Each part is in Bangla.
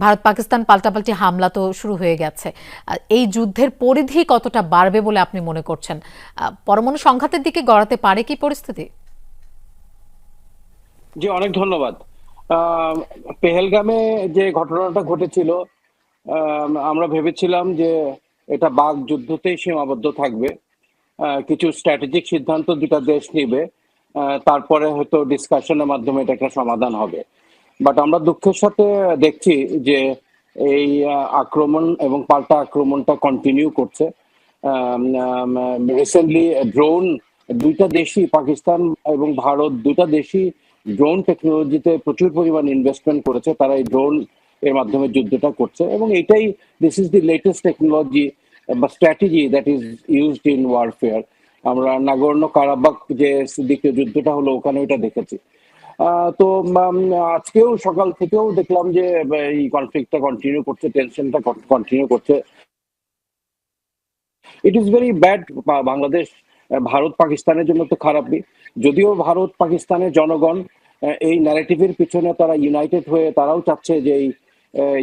ভারত পাকিস্তান পাল্টাপাল্টি হামলা তো শুরু হয়ে গেছে। এই যুদ্ধের পরিধি কতটা বাড়বে বলে আপনি মনে করছেন? পরমাণু সংঘাতের দিকে গড়াতে পারে কি পরিস্থিতি? জি, অনেক ধন্যবাদ। আহ, পেহেলগামে যে ঘটনাটা ঘটেছিল, আমরা ভেবেছিলাম যে এটা বাক যুদ্ধতেই সীমাবদ্ধ থাকবে। কিছু স্ট্র্যাটেজিক সিদ্ধান্ত দুটা দেশ নিবে, তারপরে হয়তো ডিসকাশনের মাধ্যমে এটা একটা সমাধান হবে। বাট আমরা দুঃখের সাথে দেখছি যে এই আক্রমণ এবং পাল্টা আক্রমণটা কন্টিনিউ করছে। রিসেন্টলি ড্রোন, দুইটা দেশই, পাকিস্তান এবং ভারত দুইটা দেশই ড্রোন টেকনোলজিতে প্রচুর পরিমাণ ইনভেস্টমেন্ট করেছে। তারা এই ড্রোন এর মাধ্যমে যুদ্ধটা করছে এবং এটাই, this is the latest technology বা strategy that is used in warfare. আমরা নাগর্ণ কারাবাখ যে দ্বিতীয় যুদ্ধটা হলো, ওখানে এটা দেখেছি। তো আজকেও সকাল থেকেও দেখলাম যে এই কনফ্লিক্টটা কন্টিনিউ করছে, টেনশনটা কন্টিনিউ করছে। It is very bad. Bangladesh, Bharat পাকিস্তানের জন্য তো খারাপই। যদিও ভারত পাকিস্তানের জনগণ এই ন্যারেটিভের পিছনে তারা ইউনাইটেড হয়ে তারাও চাচ্ছে যে এই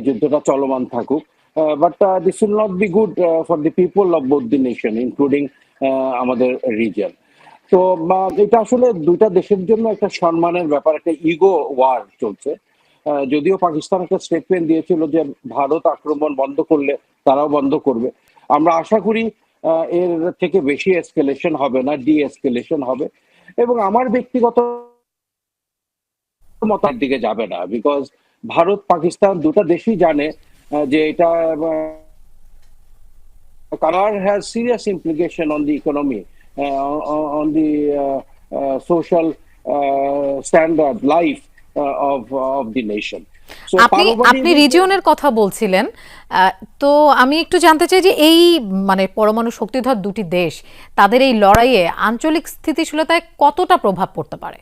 যুদ্ধটা চলমান থাকুক। But this will not be good for the people of both the nation, including আমাদের রিজন। তো এটা আসলে দুইটা দেশের জন্য একটা সম্মানের ব্যাপার, একটা ইগো ওয়ার চলছে। যদিও পাকিস্তান একটা স্টেটমেন্ট দিয়েছিল যে ভারত আক্রমণ বন্ধ করলে তারাও বন্ধ করবে। আমরা আশা করি এর থেকে বেশি এসকেলেশন হবে না, ডি এসকেলেশন হবে। এবং আমার ব্যক্তিগত মতার দিকে যাবে না, বিকজ ভারত পাকিস্তান দুটা দেশই জানে যে এটা Qarar has serious implication on the economy, on the social standard life of the nation. So আপনি আপনি পারমাণবিক রিজিয়নের কথা বলছিলেন। তো আমি একটু জানতে চাই যে এই মানে পরমাণু শক্তিধর দুটি দেশ, তাদের এই লড়াইয়ে আঞ্চলিক স্থিতিশীলতায় কতটা প্রভাব পড়তে পারে?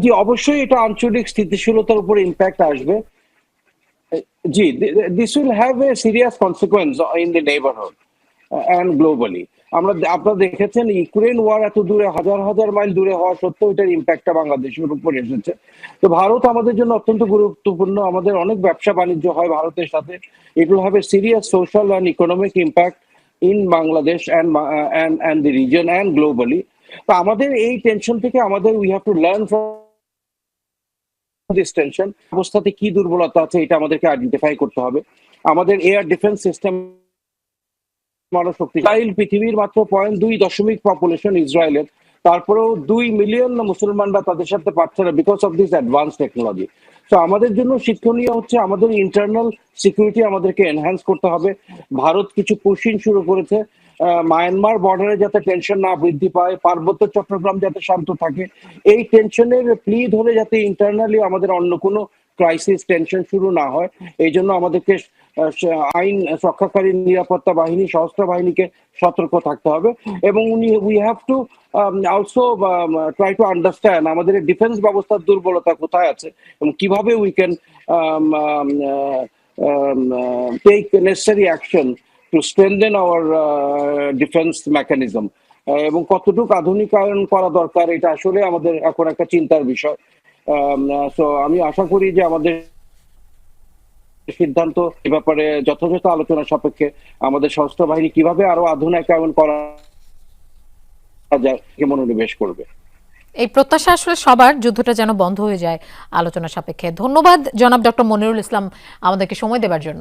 জি, অবশ্যই এটা আঞ্চলিক স্থিতিশীলতার উপর ইম্প্যাক্ট আসবে। জি, this will have a serious consequence in the neighbourhood and globally. আপনারা দেখেছেন ইউক্রেন ওয়ার এত দূরে, হাজার হাজার মাইল দূরে হওয়া সত্ত্বেও এটার ইম্প্যাক্টটা বাংলাদেশের উপর এসেছে। তো ভারত আমাদের জন্য অত্যন্ত গুরুত্বপূর্ণ, আমাদের অনেক ব্যবসা বাণিজ্য হয় ভারতের সাথে। It will have a serious social and economic impact in Bangladesh and the reason and globally. তো আমাদের এই টেনশন থেকে আমাদের we have to learn from this tension. অবস্থাতে কি দুর্বলতা আছে এটা আমাদেরকে আইডেন্টিফাই করতে হবে। আমাদের এয়ার ডিফেন্স সিস্টেম মানব শক্তি, ইসরায়েল পৃথিবীর মাত্র 0.2 পপুলেশন ইসরায়েলের, তারপরেও 2 মিলিয়ন মুসলমানরা তাদের সাথে পারছে না because of this advance technology. তো আমাদের জন্য শিক্ষণীয় হচ্ছে আমাদের ইন্টারনাল সিকিউরিটি আমাদেরকে এনহ্যান্স করতে হবে। ভারত কিছু পুশিং শুরু করেছে, মায়ানমার বর্ডারে যাতে টেনশন না বৃদ্ধি পায়, পার্বত্য চট্টগ্রাম যাতে শান্ত থাকে, এই টেনশনের প্লি ধরে যাতে ইন্টারনালি আমাদের অন্য কোনো ক্রাইসিস টেনশন শুরু না হয়, এই জন্য আমাদেরকে আইন রক্ষাকারী নিরাপত্তা বাহিনী, সশস্ত্র বাহিনীকে সতর্ক থাকতে হবে। এবং we have to also try to understand আমাদের ডিফেন্স ব্যবস্থার দুর্বলতা কোথায় আছে এবং কিভাবে we can take necessary action to strengthen our defence mechanism. এবং কতটুকু আধুনিকায়ন করা দরকার, এটা আসলে আমাদের এখন একটা চিন্তার বিষয়। সো আমি আশা করি যে আমাদের সিদ্ধান্ত এ ব্যাপারে যথাযথ আলোচনা সাপেক্ষে আমাদের সশস্ত্র বাহিনী কিভাবে আরো আধুনিকায়ন করা যায় মনোনিবেশ করবে। এই প্রত্যাশা আসলে সবার, যুদ্ধটা যেন বন্ধ হয়ে যায় আলোচনা সাপেক্ষে। ধন্যবাদ জনাব ডক্টর মনিরুল ইসলাম আমাদেরকে সময় দেওয়ার জন্য।